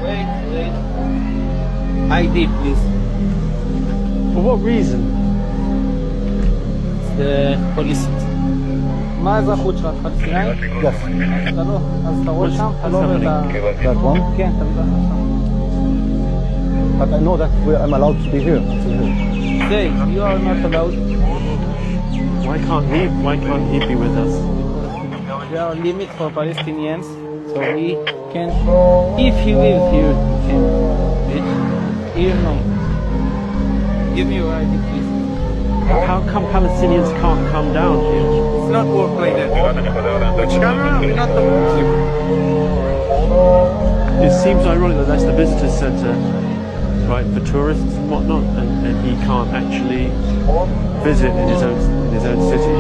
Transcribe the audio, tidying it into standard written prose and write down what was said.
Wait. ID, please. For what reason? The police. מה האזרחות שלך? את פלסטינאי? Yes. אתה לא. אז אתה רואה שם, אתה לא רואה את ה... That one? כן, אתה מזרח שם. But I know that I'm allowed to be here. Say, you are not allowed. Why can't he be with us? There are limits for Palestinians, so he can, if he lives here, he can. Here, no. Give me your ID, please. How come Palestinians can't come down here? It's not work like that. Not the Muslim. It seems ironic that that's the visitor centre, right, for tourists and whatnot, and he can't actually visit in his own city.